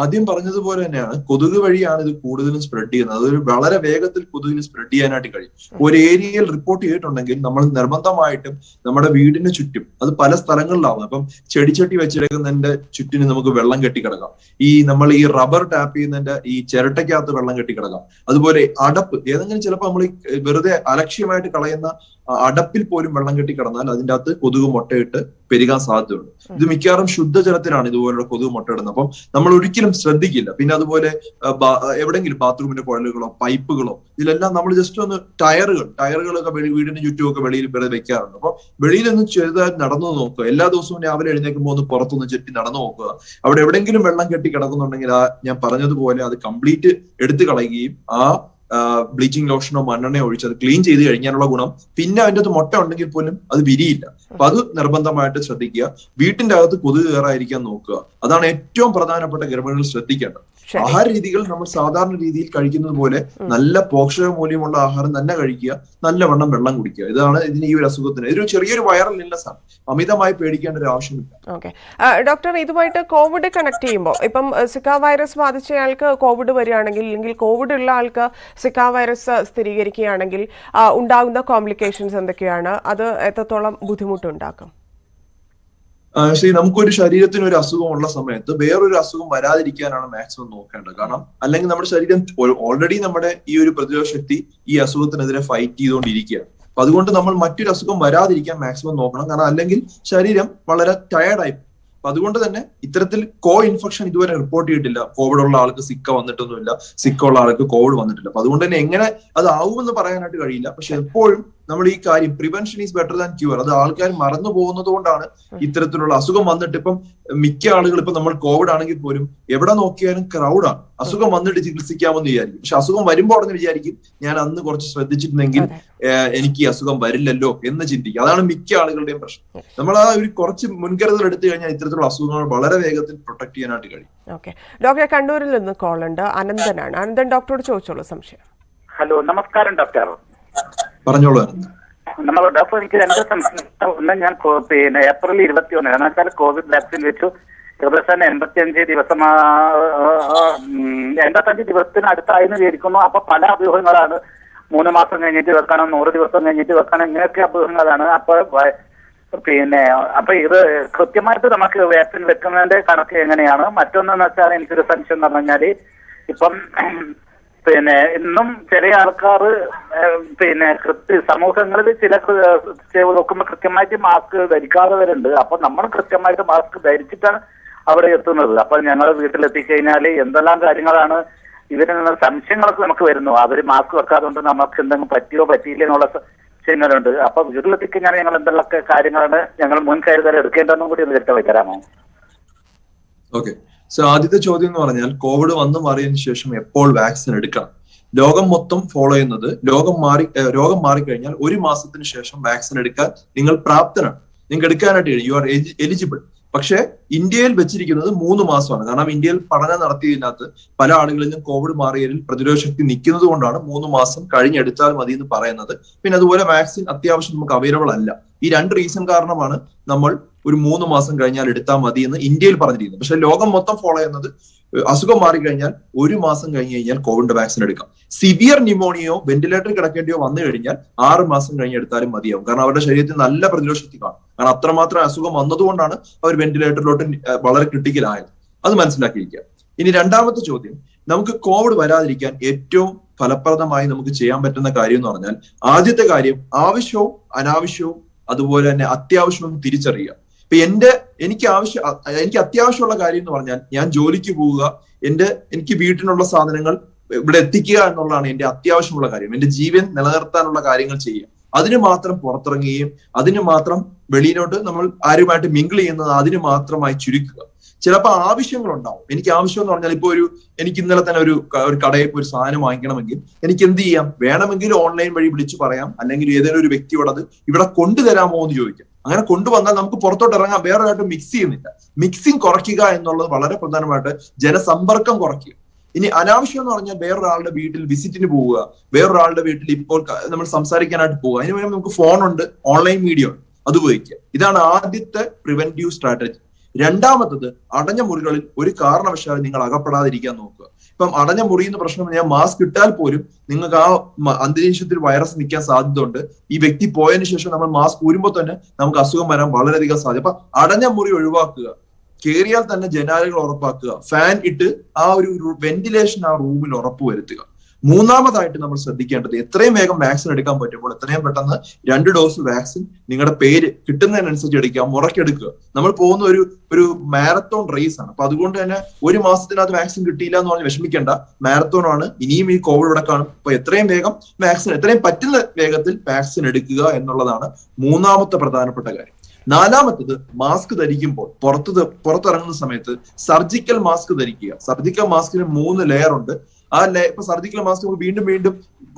Speaker 2: ആദ്യം പറഞ്ഞതുപോലെ തന്നെയാണ് കൊതുക് വഴിയാണ് ഇത് കൂടുതലും സ്പ്രെഡ് ചെയ്യുന്നത്. അതൊരു വളരെ വേഗത്തിൽ കൊതുകിന് സ്പ്രെഡ് ചെയ്യാനായിട്ട് കഴിയും. ഒരു ഏരിയയിൽ റിപ്പോർട്ട് ചെയ്തിട്ടുണ്ടെങ്കിൽ നമ്മൾ നിർബന്ധമായിട്ടും നമ്മുടെ വീടിന് ചുറ്റും, അത് പല സ്ഥലങ്ങളിലാവും. അപ്പം ചെടിച്ചട്ടി വെച്ചെടുക്കുന്നതിന്റെ ചുറ്റിന് നമുക്ക് വെള്ളം കെട്ടിക്കിടക്കാം. നമ്മൾ ഈ റബ്ബർ ടാപ്പ് ചെയ്യുന്നതിന്റെ ഈ ചിരട്ടയ്ക്കകത്ത് വെള്ളം കെട്ടിക്കിടക്കാം. അതുപോലെ അടപ്പ് ഏതെങ്കിലും ചിലപ്പോൾ നമ്മൾ വെറുതെ അലക്ഷ്യമായിട്ട് കളയുന്ന അടപ്പിൽ പോലും വെള്ളം കെട്ടി കിടന്നാൽ അതിൻ്റെ അകത്ത് കൊതുക് മുട്ടയിട്ട് പെരുകാൻ സാധ്യതയുണ്ട്. ഇത് മിക്കവാറും ശുദ്ധജലത്തിലാണ് ഇതുപോലുള്ള കൊതുക് മുട്ടയിടുന്നത്. അപ്പം നമ്മൾ ഒരിക്കലും ശ്രദ്ധിക്കില്ല. പിന്നെ അതുപോലെ എവിടെയെങ്കിലും ബാത്റൂമിന്റെ കുഴലുകളോ പൈപ്പുകളോ ഇതിലെല്ലാം നമ്മൾ ജസ്റ്റ് ഒന്ന് ടയറുകളൊക്കെ വീടിന് ചുറ്റുമൊക്കെ വെളിയിൽ വെക്കാറുണ്ട്. അപ്പൊ വെളിയിലൊന്ന് ചെറുതായി നടന്നു നോക്കുക. എല്ലാ ദിവസവും രാവിലെ എഴുന്നേൽക്കുമ്പോൾ ഒന്ന് പുറത്തൊന്ന് ചെറ്റി നടന്നു നോക്കുക. അവിടെ എവിടെയെങ്കിലും വെള്ളം കെട്ടി കിടക്കുന്നുണ്ടെങ്കിൽ ഞാൻ പറഞ്ഞതുപോലെ അത് കംപ്ലീറ്റ് എടുത്തു കളയുകയും ആ ബ്ലീച്ചിങ് ലോഷനോ മണ്ണെണ്ണയോ ഒഴിച്ച് അത് ക്ലീൻ ചെയ്ത് കഴിഞ്ഞാലുള്ള ഗുണം പിന്നെ അതിൻ്റെ അത് മുട്ട ഉണ്ടെങ്കിൽ പോലും അത് വിരിയില്ല. അപ്പൊ അത് നിർബന്ധമായിട്ട് ശ്രദ്ധിക്കുക. വീട്ടിന്റെ അകത്ത് കൊതുക് കയറാതിരിക്കാൻ നോക്കുക. അതാണ് ഏറ്റവും പ്രധാനപ്പെട്ട ഗർഭിണികൾ ശ്രദ്ധിക്കേണ്ടത്. ആഹാര രീതികൾ നമ്മൾ സാധാരണ രീതിയിൽ കഴിക്കുന്നത് പോലെ നല്ല പോഷക മൂല്യമുള്ള ആഹാരം തന്നെ കഴിക്കുക, നല്ലവണ്ണം വെള്ളം കുടിക്കുക. ഇതാണ് ഇതിന് ഈ ഒരു അസുഖത്തിന് ഇതൊരു ചെറിയൊരു വൈറൽ ഇൽനെസ് ആണ്. അമിതമായി പേടിക്കേണ്ട ഒരു ആവശ്യമില്ല.
Speaker 1: ഓക്കെ ഡോക്ടർ, ഇതുമായിട്ട് കോവിഡ് കണക്ട് ചെയ്യുമ്പോൾ ഇപ്പം സിക്ക വൈറസ് ബാധിച്ചയാൾക്ക് കോവിഡ് വരികയാണെങ്കിൽ അല്ലെങ്കിൽ കോവിഡ് ഉള്ള ആൾക്ക് സിക്ക വൈറസ് സ്ഥിരീകരിക്കുകയാണെങ്കിൽ ഉണ്ടാകുന്ന കോംപ്ലിക്കേഷൻസ് എന്തൊക്കെയാണ്? അത് എത്രത്തോളം ബുദ്ധിമുട്ടുണ്ടാക്കും?
Speaker 2: നമുക്കൊരു ശരീരത്തിന് ഒരു അസുഖം ഉള്ള സമയത്ത് വേറൊരു അസുഖം വരാതിരിക്കാനാണ് മാക്സിമം നോക്കേണ്ടത്. കാരണം അല്ലെങ്കിൽ നമ്മുടെ ശരീരം ഓൾറെഡി നമ്മുടെ ഈ ഒരു പ്രതിരോധ ശക്തി ഈ അസുഖത്തിനെതിരെ ഫൈറ്റ് ചെയ്തുകൊണ്ടിരിക്കുകയാണ്. അപ്പൊ അതുകൊണ്ട് നമ്മൾ മറ്റൊരു അസുഖം വരാതിരിക്കാൻ മാക്സിമം നോക്കണം. കാരണം അല്ലെങ്കിൽ ശരീരം വളരെ ടയർഡായി. അപ്പൊ അതുകൊണ്ട് തന്നെ ഇത്തരത്തിൽ ഇൻഫെക്ഷൻ ഇതുവരെ റിപ്പോർട്ട് ചെയ്തിട്ടില്ല. കോവിഡ് ഉള്ള ആൾക്ക് സിക്ക വന്നിട്ടൊന്നുമില്ല, സിക്ക ഉള്ള ആൾക്ക് കോവിഡ് വന്നിട്ടില്ല. അപ്പൊ അതുകൊണ്ട് തന്നെ എങ്ങനെ അത് ആവുമെന്ന് പറയാനായിട്ട് കഴിയില്ല. പക്ഷെ എപ്പോഴും നമ്മൾ ഈ കാര്യം prevention is better than cure, അത് ആൾക്കാർ മറന്നു പോകുന്നത് കൊണ്ടാണ് ഇത്തരത്തിലുള്ള അസുഖം വന്നിട്ട് ഇപ്പം മിക്ക ആളുകൾ ഇപ്പൊ നമ്മൾ കോവിഡ് ആണെങ്കിൽ പോലും എവിടെ നോക്കിയാലും ക്രൗഡാണ്. അസുഖം വന്നിട്ട് ചികിത്സിക്കാമെന്ന് വിചാരിക്കും. പക്ഷെ അസുഖം വരുമ്പോൾ ഉടനെ വിചാരിക്കും ഞാൻ അന്ന് കുറച്ച് ശ്രദ്ധിച്ചിട്ടുണ്ടെങ്കിൽ എനിക്ക് ഈ അസുഖം വരില്ലല്ലോ എന്ന് ചിന്തിക്കും. അതാണ് മിക്ക ആളുകളുടെയും പ്രശ്നം. നമ്മൾ ആ ഒരു കുറച്ച് മുൻകരുതൽ എടുത്തു കഴിഞ്ഞാൽ ഇത്തരത്തിലുള്ള അസുഖങ്ങൾ വളരെ വേഗത്തിൽ പ്രൊട്ടക്ട് ചെയ്യാനായിട്ട് കഴിയും.
Speaker 1: ഓക്കെ ഡോക്ടർ, കണ്ണൂരിൽ നിന്ന് കോൾ ഉണ്ട്. അനന്തനാണ്. അനന്തൻ ഡോക്ടറോട് ചോദിച്ചോളൂ സംശയം.
Speaker 4: ഹലോ, നമസ്കാരം ഡോക്ടർ.
Speaker 2: പറഞ്ഞോളൂ.
Speaker 4: ഡോക്ടർ, എനിക്ക് രണ്ട് സംശയം. ഒന്ന്, ഞാൻ ഏപ്രിൽ 21 കാരണം വെച്ചാൽ കോവിഡ് വാക്സിൻ വെച്ചു. ഏകദേശം 85 ദിവസം 85 ദിവസത്തിന് അടുത്തായെന്ന് വിചാരിക്കുന്നു. അപ്പൊ പല അഭ്യൂഹങ്ങളാണ്. 3 മാസം കഴിഞ്ഞിട്ട് വെക്കണം, 100 ദിവസം കഴിഞ്ഞിട്ട് വെക്കണം, ഇങ്ങനെയൊക്കെ അഭ്യൂഹങ്ങളാണ്. അപ്പൊ ഇത് കൃത്യമായിട്ട് നമുക്ക് വാക്സിൻ വെക്കുന്നതിന്റെ കണക്ക് എങ്ങനെയാണ്? മറ്റൊന്നെന്ന് വെച്ചാൽ എനിക്കൊരു സംശയം എന്ന് പറഞ്ഞു കഴിഞ്ഞാല് ഇപ്പം ഇന്നും ചില ആൾക്കാർ സമൂഹങ്ങളിൽ ചില നോക്കുമ്പോൾ കൃത്യമായിട്ട് മാസ്ക് ധരിക്കാതെ വരുന്നുണ്ട്. അപ്പൊ നമ്മൾ കൃത്യമായിട്ട് മാസ്ക് ധരിച്ചിട്ടാണ് അവിടെ എത്തുന്നത്. അപ്പൊ ഞങ്ങൾ വീട്ടിലെത്തിക്കഴിഞ്ഞാൽ എന്തെല്ലാം കാര്യങ്ങളാണ് ഇതിൽ നിന്ന് സംശയങ്ങളൊക്കെ നമുക്ക് വരുന്നു. അവര് മാസ്ക് വെക്കാതുകൊണ്ട് നമുക്ക് എന്തെങ്കിലും പറ്റിയോ പറ്റിയില്ല എന്നുള്ള സംശയങ്ങളുണ്ട്. അപ്പൊ വീട്ടിലെത്തിക്കഴിഞ്ഞാൽ ഞങ്ങൾ എന്തെല്ലാം കാര്യങ്ങളാണ് ഞങ്ങൾ മുൻകരുതൽ എടുക്കേണ്ടതെന്നും കൂടി ഒന്ന് വ്യക്തമായി തരാമോ?
Speaker 2: ഓക്കെ, സോ ആദ്യത്തെ ചോദ്യം എന്ന് പറഞ്ഞാൽ കോവിഡ് വന്നു മാറിയതിനു ശേഷം എപ്പോൾ വാക്സിൻ എടുക്കണം? ലോകം മൊത്തം ഫോളോ ചെയ്യുന്നത് രോഗം മാറിക്കഴിഞ്ഞാൽ 1 മാസത്തിന് ശേഷം വാക്സിൻ എടുക്കാൻ നിങ്ങൾ പ്രാപ്തനാണ്, നിങ്ങൾക്ക് എടുക്കാനായിട്ട് യു ആർ എലിജിബിൾ. പക്ഷെ ഇന്ത്യയിൽ വെച്ചിരിക്കുന്നത് 3 മാസമാണ്. കാരണം ഇന്ത്യയിൽ പഠനം നടത്തിയതിനകത്ത് പല ആളുകളിലും കോവിഡ് മാറിയതിൽ പ്രതിരോധ ശക്തി നിൽക്കുന്നത് കൊണ്ടാണ് 3 മാസം കഴിഞ്ഞെടുത്താൽ മതി എന്ന് പറയുന്നത്. പിന്നെ അതുപോലെ വാക്സിൻ അത്യാവശ്യം നമുക്ക് അവൈലബിൾ അല്ല. ഈ 2 റീസൺ കാരണമാണ് നമ്മൾ ഒരു 3 മാസം കഴിഞ്ഞാൽ എടുത്താൽ മതി എന്ന് ഇന്ത്യയിൽ പറഞ്ഞിരിക്കുന്നത്. പക്ഷെ ലോകം മൊത്തം ഫോളോ ചെയ്യുന്നത് അസുഖം മാറിക്കഴിഞ്ഞാൽ 1 മാസം കഴിഞ്ഞ് കഴിഞ്ഞാൽ കോവിഡ് വാക്സിൻ എടുക്കാം. സിവിയർ ന്യൂമോണിയോ വെന്റിലേറ്ററിൽ കിടക്കേണ്ടിയോ വന്നു കഴിഞ്ഞാൽ 6 മാസം കഴിഞ്ഞ് എടുത്താലും മതിയാവും. കാരണം അവരുടെ ശരീരത്തിൽ നല്ല പ്രതിരോധ ശക്തി കാണും. കാരണം അത്രമാത്രം അസുഖം വന്നതുകൊണ്ടാണ് അവർ വെന്റിലേറ്ററിലോട്ട് വളരെ ക്രിട്ടിക്കലായത്. അത് മനസ്സിലാക്കിയിരിക്കുക. ഇനി രണ്ടാമത്തെ ചോദ്യം, നമുക്ക് കോവിഡ് വരാതിരിക്കാൻ ഏറ്റവും ഫലപ്രദമായി നമുക്ക് ചെയ്യാൻ പറ്റുന്ന കാര്യം എന്ന് പറഞ്ഞാൽ ആദ്യത്തെ കാര്യം ആവശ്യവും അനാവശ്യവും അതുപോലെ തന്നെ അത്യാവശ്യവും തിരിച്ചറിയുക. ഇപ്പൊ എനിക്ക് അത്യാവശ്യമുള്ള കാര്യം എന്ന് പറഞ്ഞാൽ ഞാൻ ജോലിക്ക് പോവുക, എനിക്ക് വീട്ടിനുള്ള സാധനങ്ങൾ ഇവിടെ എത്തിക്കുക എന്നുള്ളതാണ് എന്റെ അത്യാവശ്യമുള്ള കാര്യം. എന്റെ ജീവൻ നിലനിർത്താനുള്ള കാര്യങ്ങൾ ചെയ്യുക. അതിന് മാത്രം പുറത്തിറങ്ങുകയും അതിന് മാത്രം വെളിയിലോട്ട് നമ്മൾ ആരുമായിട്ട് മിങ്കിൾ ചെയ്യുന്നത് അതിന് മാത്രമായി ചുരുക്കുക. ചിലപ്പോൾ ആവശ്യങ്ങളുണ്ടാവും. എനിക്ക് ആവശ്യം എന്ന് പറഞ്ഞാൽ ഇപ്പൊ എനിക്ക് ഇന്നലെ തന്നെ ഒരു കടയിൽ പോയി ഒരു സാധനം വാങ്ങിക്കണമെങ്കിൽ എനിക്ക് എന്ത് ചെയ്യാം? വേണമെങ്കിൽ ഓൺലൈൻ വഴി വിളിച്ചു പറയാം, അല്ലെങ്കിൽ ഏതെങ്കിലും ഒരു വ്യക്തിയോട് അത് ഇവിടെ കൊണ്ടുതരാമോ എന്ന് ചോദിക്കാം. അങ്ങനെ കൊണ്ടുവന്നാൽ നമുക്ക് പുറത്തോട്ട് ഇറങ്ങാം, വേറെ ആയിട്ട് മിക്സ് ചെയ്യുന്നില്ല. മിക്സിങ് കുറയ്ക്കുക എന്നുള്ളത് വളരെ പ്രധാനമായിട്ട് ജനസമ്പർക്കം കുറയ്ക്കുക. ഇനി അനാവശ്യം എന്ന് പറഞ്ഞാൽ വേറൊരാളുടെ വീട്ടിൽ വിസിറ്റിന് പോവുക, വേറൊരാളുടെ വീട്ടിൽ ഇപ്പോൾ നമ്മൾ സംസാരിക്കാനായിട്ട് പോവുക. അതിന് വേണ്ടി നമുക്ക് ഫോണുണ്ട്, ഓൺലൈൻ മീഡിയ ഉണ്ട്, അത് ഉപയോഗിക്കുക. ഇതാണ് ആദ്യത്തെ പ്രിവെന്റീവ് സ്ട്രാറ്റജി. രണ്ടാമത്തത് അടഞ്ഞ മുറികളിൽ ഒരു കാരണവശാലും നിങ്ങൾ അകപ്പെടാതിരിക്കാൻ നോക്കുക. ഇപ്പം അടഞ്ഞ മുറിയുന്ന പ്രശ്നം ഞാൻ മാസ്ക് ഇട്ടാൽ പോലും നിങ്ങൾക്ക് ആ അന്തരീക്ഷത്തിൽ വൈറസ് നിൽക്കാൻ സാധ്യതയുണ്ട്. ഈ വ്യക്തി പോയതിനു ശേഷം നമ്മൾ മാസ്ക് ഊരുമ്പോൾ തന്നെ നമുക്ക് അസുഖം വരാൻ വളരെയധികം സാധ്യത. അപ്പൊ അടഞ്ഞ മുറി ഒഴിവാക്കുക, കയറിയാൽ തന്നെ ജനാലകൾ ഉറപ്പാക്കുക, ഫാൻ ഇട്ട് ആ ഒരു വെന്റിലേഷൻ ആ റൂമിൽ ഉറപ്പുവരുത്തുക. മൂന്നാമതായിട്ട് നമ്മൾ ശ്രദ്ധിക്കേണ്ടത് എത്രയും വേഗം വാക്സിൻ എടുക്കാൻ പറ്റുമ്പോൾ എത്രയും പെട്ടെന്ന് 2 ഡോസ് വാക്സിൻ നിങ്ങളുടെ പേര് കിട്ടുന്നതിനനുസരിച്ച് എടുക്കുക, മുറക്കെടുക്കുക. നമ്മൾ പോകുന്ന ഒരു മാരത്തോൺ റേസ് ആണ്. അപ്പൊ അതുകൊണ്ട് തന്നെ 1 മാസത്തിനകത്ത് വാക്സിൻ കിട്ടിയില്ല എന്ന് പറഞ്ഞ് വിഷമിക്കേണ്ട. മാരത്തോൺ ആണ്, ഇനിയും ഈ കോവിഡ് ഇവിടെ കാണും. അപ്പൊ എത്രയും വേഗം എത്രയും പറ്റുന്ന വേഗത്തിൽ വാക്സിൻ എടുക്കുക എന്നുള്ളതാണ് മൂന്നാമത്തെ പ്രധാനപ്പെട്ട കാര്യം. നാലാമത്തത് മാസ്ക് ധരിക്കുമ്പോൾ പുറത്തിറങ്ങുന്ന സമയത്ത് സർജിക്കൽ മാസ്ക് ധരിക്കുക. സർജിക്കൽ മാസ്കിന് 3 ലെയർ ഉണ്ട്. ഇപ്പൊ സർജിക്കൽ മാസ്ക് നമുക്ക് വീണ്ടും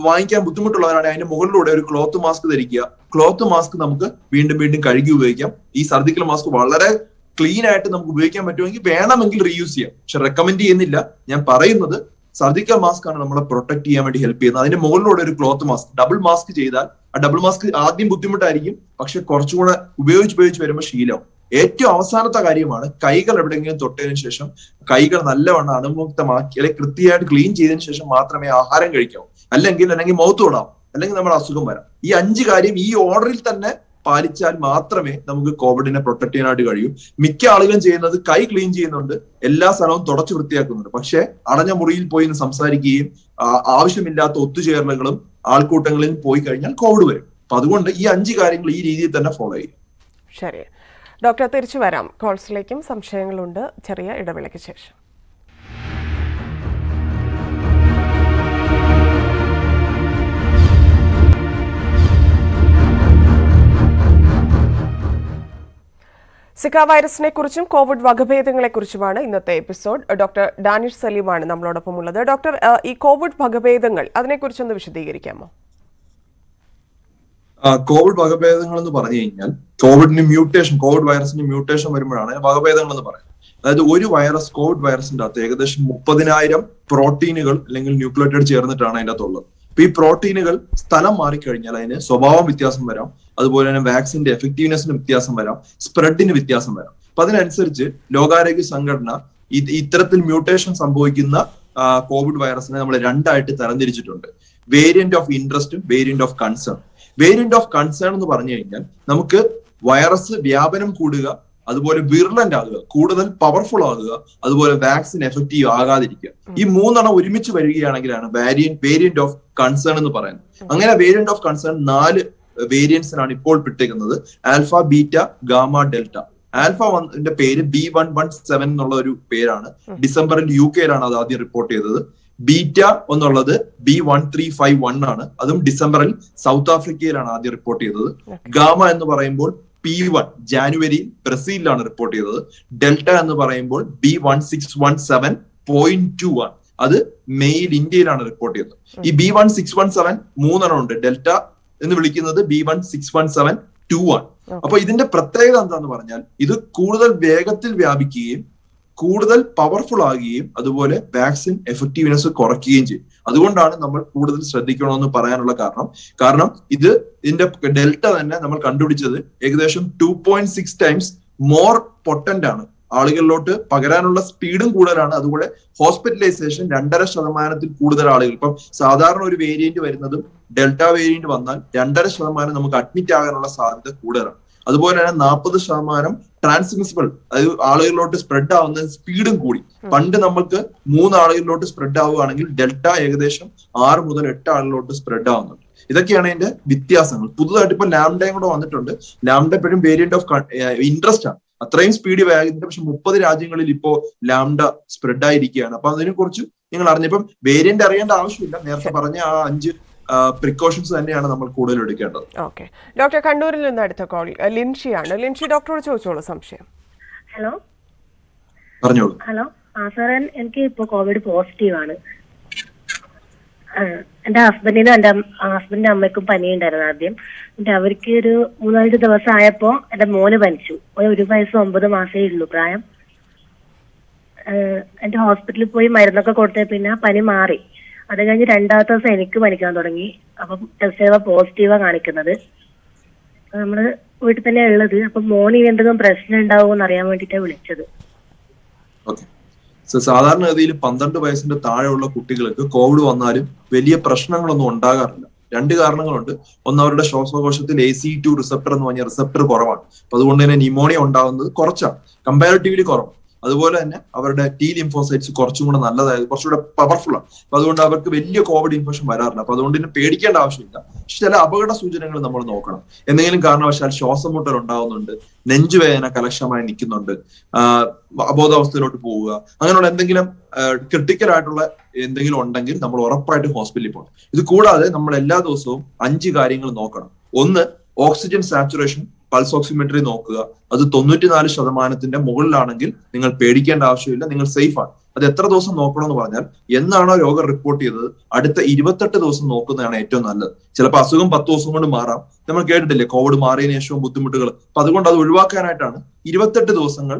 Speaker 2: വാങ്ങിക്കാൻ ബുദ്ധിമുട്ടുള്ളവരാണ് അതിന്റെ മുകളിലൂടെ ഒരു ക്ലോത്ത് മാസ്ക് ധരിക്കുക. ക്ലോത്ത് മാസ്ക് നമുക്ക് വീണ്ടും കഴുകി ഉപയോഗിക്കാം. ഈ സർജിക്കൽ മാസ്ക് വളരെ ക്ലീൻ ആയിട്ട് നമുക്ക് ഉപയോഗിക്കാൻ പറ്റുമെങ്കിൽ വേണമെങ്കിൽ റീയൂസ് ചെയ്യാം. പക്ഷെ റെക്കമെൻഡ് ചെയ്യുന്നില്ല. ഞാൻ പറയുന്നത് സർജിക്കൽ മാസ്ക് ആണ് നമ്മളെ പ്രൊട്ടക്ട് ചെയ്യാൻ വേണ്ടി ഹെൽപ്പ് ചെയ്യുന്നത്. അതിന്റെ മുകളിലൂടെ ഒരു ക്ലോത്ത് മാസ്ക്, ഡബിൾ മാസ്ക് ചെയ്താൽ ആ ഡബിൾ മാസ്ക് ആദ്യം ബുദ്ധിമുട്ടായിരിക്കും, പക്ഷെ കുറച്ചുകൂടെ ഉപയോഗിച്ച് വരുമ്പോൾ ശീലം. ഏറ്റവും അവസാനത്തെ കാര്യമാണ് കൈകൾ എവിടെയെങ്കിലും തൊട്ടതിന് ശേഷം കൈകൾ നല്ലവണ്ണം അണുമുക്തമാക്കി അല്ലെങ്കിൽ കൃത്യമായിട്ട് ക്ലീൻ ചെയ്തതിനു ശേഷം മാത്രമേ ആഹാരം കഴിക്കാവൂ. അല്ലെങ്കിൽ മൗത്ത് തൊടാം, അല്ലെങ്കിൽ നമ്മുടെ അസുഖം വരാം. ഈ 5 കാര്യം ഈ ഓർഡറിൽ തന്നെ പാലിച്ചാൽ മാത്രമേ നമുക്ക് കോവിഡിനെ പ്രൊട്ടക്ട് ചെയ്യാനായിട്ട് കഴിയൂ. മിക്ക ആളുകളും ചെയ്യുന്നത് കൈ ക്ലീൻ ചെയ്യുന്നുണ്ട്, എല്ലാ സ്ഥലവും തുടച്ചു വൃത്തിയാക്കുന്നുണ്ട്. പക്ഷെ അടഞ്ഞ മുറിയിൽ പോയി സംസാരിക്കുകയും ആവശ്യമില്ലാത്ത ഒത്തുചേരലുകളും ആൾക്കൂട്ടങ്ങളിൽ പോയി കഴിഞ്ഞാൽ കോവിഡ് വരും. അപ്പൊ അതുകൊണ്ട് ഈ 5 കാര്യങ്ങൾ ഈ രീതിയിൽ തന്നെ ഫോളോ ചെയ്യും.
Speaker 1: ശരി ഡോക്ടർ, തിരിച്ചു വരാം. കോൾസിലേക്കും സംശയങ്ങളുണ്ട്. ചെറിയ ഇടവേളയ്ക്ക് ശേഷം. സിക്ക വൈറസിനെ കുറിച്ചും കോവിഡ് വകഭേദങ്ങളെ കുറിച്ചുമാണ് ഇന്നത്തെ എപ്പിസോഡ്. ഡോക്ടർ ഡാനിഷ് സലീമാണ് നമ്മളോടൊപ്പം ഉള്ളത്. ഡോക്ടർ, ഈ കോവിഡ് വകഭേദങ്ങൾ അതിനെക്കുറിച്ചൊന്ന് വിശദീകരിക്കാമോ?
Speaker 2: കോവിഡ് വകഭേദങ്ങൾ എന്ന് പറഞ്ഞു കഴിഞ്ഞാൽ കോവിഡ് വൈറസിന് മ്യൂട്ടേഷൻ വരുമ്പോഴാണ് വകഭേദങ്ങൾ എന്ന് പറയുന്നത്. അതായത് ഒരു കോവിഡ് വൈറസിന്റെ അകത്ത് ഏകദേശം 30,000 പ്രോട്ടീനുകൾ അല്ലെങ്കിൽ ന്യൂക്ലിയോടൈഡ് ചേർന്നിട്ടാണ് അതിന്റെ അകത്തുള്ളത്. അപ്പൊ ഈ പ്രോട്ടീനുകൾ സ്ഥലം മാറിക്കഴിഞ്ഞാൽ അതിന് സ്വഭാവം വ്യത്യാസം വരാം, അതുപോലെ തന്നെ വാക്സിന്റെ എഫക്റ്റീവ്നെസ്സിന് വ്യത്യാസം വരാം, സ്പ്രെഡിന് വ്യത്യാസം വരാം. അപ്പൊ അതിനനുസരിച്ച് ലോകാരോഗ്യ സംഘടന ഇത്തരത്തിൽ മ്യൂട്ടേഷൻ സംഭവിക്കുന്ന കോവിഡ് വൈറസിനെ നമ്മൾ 2 ആയിട്ട് തരംതിരിച്ചിട്ടുണ്ട്. വേരിയന്റ് ഓഫ് ഇൻട്രസ്റ്റും variant of concern. Variant of concern എന്ന് പറഞ്ഞു കഴിഞ്ഞാൽ നമുക്ക് വൈറസ് വ്യാപനം കൂടുക, അതുപോലെ വിർലന്റ് ആകുക, കൂടുതൽ പവർഫുൾ ആകുക, അതുപോലെ വാക്സിൻ എഫക്റ്റീവ് ആകാതിരിക്കുക. ഈ 3 ഒരുമിച്ച് വരികയാണെങ്കിലാണ് വേരിയന്റ് ഓഫ് കൺസേൺ എന്ന് പറയുന്നത്. അങ്ങനെ വേരിയന്റ് ഓഫ് കൺസേൺ 4 വേരിയന്റ്സിനാണ് ഇപ്പോൾ പെട്ടിരിക്കുന്നത്. Alpha, beta, gamma, delta. Alpha 1ന്റെ പേര് B117 എന്നുള്ള ഒരു പേരാണ്. ഡിസംബറിൽ UK-യിലാണ് അത് ആദ്യം റിപ്പോർട്ട് ചെയ്തത്. ബീറ്റ എന്നുള്ളത് B1351 ആണ്. അതും ഡിസംബറിൽ സൗത്ത് ആഫ്രിക്കയിലാണ് ആദ്യം റിപ്പോർട്ട് ചെയ്തത്. ഗാമ എന്ന് പറയുമ്പോൾ P1 ജാനുവരിയിൽ ബ്രസീലിലാണ് റിപ്പോർട്ട് ചെയ്തത്. ഡെൽറ്റ എന്ന് പറയുമ്പോൾ B1617.2 ആണ്. അത് മെയ്യിൽ ഇന്ത്യയിലാണ് റിപ്പോർട്ട് ചെയ്തത്. ഈ B1617 മൂന്നെണ്ണം ഉണ്ട്. ഡെൽറ്റ എന്ന് വിളിക്കുന്നത് B1617.2 ആണ്. അപ്പൊ ഇതിന്റെ പ്രത്യേകത എന്താന്ന് പറഞ്ഞാൽ ഇത് കൂടുതൽ വേഗത്തിൽ വ്യാപിക്കുകയും കൂടുതൽ പവർഫുൾ ആകുകയും അതുപോലെ വാക്സിൻ എഫക്റ്റീവ്നെസ് കുറയ്ക്കുകയും ചെയ്യും. അതുകൊണ്ടാണ് നമ്മൾ കൂടുതൽ ശ്രദ്ധിക്കണമെന്ന് പറയാനുള്ള കാരണം ഇതിന്റെ ഡെൽറ്റ തന്നെ നമ്മൾ കണ്ടുപിടിച്ചത് ഏകദേശം 2.6 ടൈംസ് മോർ പൊട്ടന്റ് ആണ്. ആളുകളിലോട്ട് പകരാനുള്ള സ്പീഡും കൂടുതലാണ്. അതുപോലെ ഹോസ്പിറ്റലൈസേഷൻ 2.5% കൂടുതൽ ആളുകൾ. ഇപ്പം സാധാരണ ഒരു വേരിയന്റ് വരുന്നതും ഡെൽറ്റ വേരിയന്റ് വന്നാൽ 2.5% നമുക്ക് അഡ്മിറ്റ് ആകാനുള്ള സാധ്യത കൂടുതലാണ്. അതുപോലെ തന്നെ 40% ട്രാൻസ്മിസിബിൾ, അതായത് ആളുകളിലോട്ട് സ്പ്രെഡ് ആവുന്ന സ്പീഡും കൂടി. പണ്ട് നമുക്ക് 3 ആളുകളിലോട്ട് സ്പ്രെഡ് ആവുകയാണെങ്കിൽ ഡെൽറ്റ ഏകദേശം 6 മുതൽ 8 ആളുകളിലോട്ട് സ്പ്രെഡ് ആവുന്നുണ്ട്. ഇതൊക്കെയാണ് ഇതിന്റെ വ്യത്യാസങ്ങൾ. പുതുതായിട്ട് ഇപ്പൊ ലാംഡയും കൂടെ വന്നിട്ടുണ്ട്. ലാംഡ എപ്പോഴും വേരിയന്റ് ഓഫ് ഇൻട്രസ്റ്റ് ആണ്. അത്രയും സ്പീഡ് വേഗത്തില്ല. പക്ഷെ 30 രാജ്യങ്ങളിൽ ഇപ്പോ ലാംഡ സ്പ്രെഡ് ആയിരിക്കുകയാണ്. അപ്പൊ അതിനെ കുറിച്ച് നിങ്ങൾ അറിഞ്ഞപ്പം വേരിയന്റ് അറിയേണ്ട ആവശ്യമില്ല. നേരത്തെ പറഞ്ഞ ആ 5 പ്രിക്കോഷൻസ് തന്നെയാണ് നമ്മൾ കൂടുതൽ എടുക്കേണ്ടത്.
Speaker 1: ഓക്കെ ഡോക്ടർ, കണ്ണൂരിൽ നിന്ന് അടുത്ത കോൾ ലിൻഷിയാണ്. ലിൻഷി ഡോക്ടറോട് ചോദിച്ചോളൂ സംശയം.
Speaker 5: ഹലോ
Speaker 2: പറഞ്ഞോളൂ.
Speaker 5: ഹലോ സാർ, എനിക്ക് ഇപ്പൊ കോവിഡ് പോസിറ്റീവ് ആണ്. എന്റെ ഹസ്ബൻഡിന്റെ അമ്മയ്ക്കും പനിയുണ്ടായിരുന്നു ആദ്യം. എന്നിട്ട് അവർക്ക് ഒരു 3-4 ദിവസം ആയപ്പോ എന്റെ മോന് പനിച്ചു. 1 വയസ്സ് 9 മാസേ ഉള്ളൂ പ്രായം. എന്റെ ഹോസ്പിറ്റലിൽ പോയി മരുന്നൊക്കെ കൊടുത്തേ പിന്നെ പനി മാറി. അത് കഴിഞ്ഞ് 2ാമത്തെ ദിവസം എനിക്ക് പനിക്കാൻ തുടങ്ങി. അപ്പം ടെസ്റ്റ് ചെയ്തപ്പോൾ പോസിറ്റീവാ കാണിക്കുന്നത്. നമ്മള് വീട്ടിൽ തന്നെ ഉള്ളത്. അപ്പൊ മോന് എന്തെങ്കിലും പ്രശ്നം ഉണ്ടാവുമെന്ന് അറിയാൻ വേണ്ടിട്ടാ വിളിച്ചത്.
Speaker 2: സാധാരണഗതിയിൽ 12 വയസ്സിന്റെ താഴെയുള്ള കുട്ടികൾക്ക് കോവിഡ് വന്നാലും വലിയ പ്രശ്നങ്ങളൊന്നും ഉണ്ടാകാറില്ല. 2 കാരണങ്ങളുണ്ട്. ഒന്ന്, അവരുടെ ശ്വാസകോശത്തിൽ ACE2 റിസപ്റ്റർ എന്ന് പറഞ്ഞ റിസപ്റ്റർ കുറവാണ്. അപ്പൊ അതുകൊണ്ട് തന്നെ ന്യൂമോണിയ ഉണ്ടാകുന്നത് കുറച്ചാണ്, കമ്പാരിറ്റീവ്ലി കുറവ്. അതുപോലെ തന്നെ അവരുടെ T ലിംഫോസൈറ്റ്സ് കുറച്ചും കൂടെ നല്ലതായത് കുറച്ചുകൂടെ പവർഫുൾ ആണ്. അപ്പൊ അതുകൊണ്ട് അവർക്ക് വലിയ കോവിഡ് ഇൻഫെക്ഷൻ വരാറില്ല. അപ്പൊ അതുകൊണ്ട് തന്നെ പേടിക്കേണ്ട ആവശ്യമില്ല. പക്ഷെ ചില അപകട സൂചനകൾ നമ്മൾ നോക്കണം. എന്തെങ്കിലും കാരണവശാൽ ശ്വാസം മുട്ടൽ ഉണ്ടാകുന്നുണ്ട്, നെഞ്ചുവേദന കലശമായി നിൽക്കുന്നുണ്ട്, അബോധാവസ്ഥയിലോട്ട് പോവുക, അങ്ങനെയുള്ള എന്തെങ്കിലും ക്രിട്ടിക്കൽ ആയിട്ടുള്ള എന്തെങ്കിലും ഉണ്ടെങ്കിൽ നമ്മൾ ഉറപ്പായിട്ട് ഹോസ്പിറ്റലിൽ പോകണം. ഇത് കൂടാതെ നമ്മൾ എല്ലാ ദിവസവും 5 കാര്യങ്ങൾ നോക്കണം. ഒന്ന്, ഓക്സിജൻ സാച്ചുറേഷൻ പൾസ് ഓക്സിമെട്രി നോക്കുക. അത് 94% മുകളിലാണെങ്കിൽ നിങ്ങൾ പേടിക്കേണ്ട ആവശ്യമില്ല, നിങ്ങൾ സേഫ് ആണ്. അത് എത്ര ദിവസം നോക്കണം എന്ന് പറഞ്ഞാൽ എന്നാണോ രോഗം റിപ്പോർട്ട് ചെയ്തത് അടുത്ത 28 ദിവസം നോക്കുന്നതാണ് ഏറ്റവും നല്ലത്. ചിലപ്പോൾ അസുഖം 10 ദിവസം കൊണ്ട് മാറാം. നമ്മൾ കേട്ടിട്ടില്ലേ കോവിഡ് മാറിയതിനു ശേഷവും ബുദ്ധിമുട്ടുകൾ. അപ്പൊ അതുകൊണ്ട് അത് ഒഴിവാക്കാനായിട്ടാണ് 28 ദിവസങ്ങൾ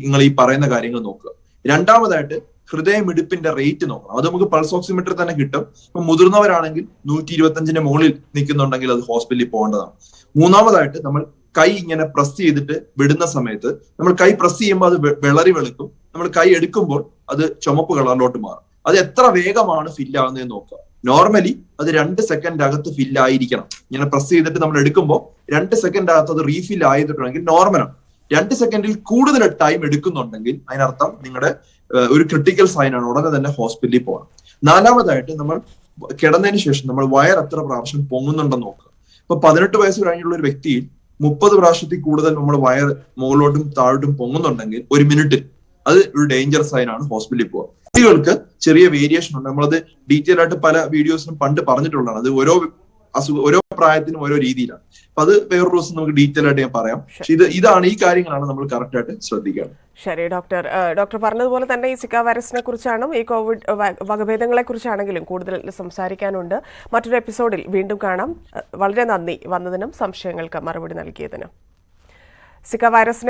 Speaker 2: നിങ്ങൾ ഈ പറയുന്ന കാര്യങ്ങൾ നോക്കുക. രണ്ടാമതായിട്ട് ഹൃദയമിടിപ്പിന്റെ റേറ്റ് നോക്കണം. അത് നമുക്ക് പൾസ് ഓക്സിമീറ്റർ തന്നെ കിട്ടും. ഇപ്പൊ മുതിർന്നവരാണെങ്കിൽ 125 മുകളിൽ നിൽക്കുന്നുണ്ടെങ്കിൽ അത് ഹോസ്പിറ്റലിൽ പോകേണ്ടതാണ്. മൂന്നാമതായിട്ട് നമ്മൾ കൈ ഇങ്ങനെ പ്രസ് ചെയ്തിട്ട് വിടുന്ന സമയത്ത് നമ്മൾ കൈ പ്രസ് ചെയ്യുമ്പോൾ അത് വിളറി വെളുക്കും. നമ്മൾ കൈ എടുക്കുമ്പോൾ അത് ചുമപ്പ് കളറിലോട്ട് മാറും. അത് എത്ര വേഗമാണ് ഫില്ല് ആവുന്നതെന്ന് നോക്കുക. നോർമലി അത് 2 സെക്കൻഡ് അകത്ത് ഫില്ല് ആയിരിക്കണം. ഇങ്ങനെ പ്രസ് ചെയ്തിട്ട് നമ്മൾ എടുക്കുമ്പോൾ 2 സെക്കൻഡ് അകത്ത് അത് റീഫിൽ ആയിട്ടുണ്ടെങ്കിൽ നോർമലാണ്. 2 സെക്കൻഡിൽ കൂടുതൽ ടൈം എടുക്കുന്നുണ്ടെങ്കിൽ അതിനർത്ഥം നിങ്ങളുടെ ഒരു ക്രിട്ടിക്കൽ സൈൻ ആണ്, ഉടനെ തന്നെ ഹോസ്പിറ്റലിൽ പോകണം. നാലാമതായിട്ട് നമ്മൾ കിടന്നതിന് ശേഷം നമ്മൾ വയർ എത്ര പ്രാവശ്യം പൊങ്ങുന്നുണ്ടെന്ന് നോക്കുക. ഇപ്പൊ 18 വയസ്സ് കഴിഞ്ഞുള്ള ഒരു വ്യക്തിയിൽ 30 പ്രാവശ്യത്തിൽ കൂടുതൽ നമ്മൾ വയർ മുകളിലോട്ടും താഴോട്ടും പൊങ്ങുന്നുണ്ടെങ്കിൽ 1 മിനിറ്റിൽ അത് ഒരു ഡേഞ്ചർ സൈൻ ആണ്, ഹോസ്പിറ്റലിൽ പോവുക. കുട്ടികൾക്ക് ചെറിയ വേരിയേഷൻ ഉണ്ട്. നമ്മളത് ഡീറ്റെയിൽ ആയിട്ട് പല വീഡിയോസിലും പണ്ട് പറഞ്ഞിട്ടുള്ളതാണ്. അത് ഓരോ പ്രായത്തിനും ഓരോ രീതിയിലാണ്. അപ്പൊ അത് വേറൊരു ദിവസം നമുക്ക് ഡീറ്റെയിൽ ആയിട്ട് ഞാൻ പറയാം. പക്ഷെ ഇതാണ് ഈ കാര്യങ്ങളാണ് നമ്മൾ കറക്റ്റ് ആയിട്ട് ശ്രദ്ധിക്കേണ്ടത്.
Speaker 1: ശരി ഡോക്ടർ. ഡോക്ടർ പറഞ്ഞതുപോലെ തന്നെ ഈ സിക്ക വൈറസിനെ കുറിച്ചാണ്, ഈ കോവിഡ് വകഭേദങ്ങളെ കുറിച്ചാണെങ്കിലും കൂടുതൽ സംസാരിക്കാനുണ്ട്. മറ്റൊരു എപ്പിസോഡിൽ വീണ്ടും കാണാം. വളരെ നന്ദി വന്നതിനും സംശയങ്ങൾക്ക് മറുപടി നൽകിയതിനും. സിക്ക വൈറസിനെ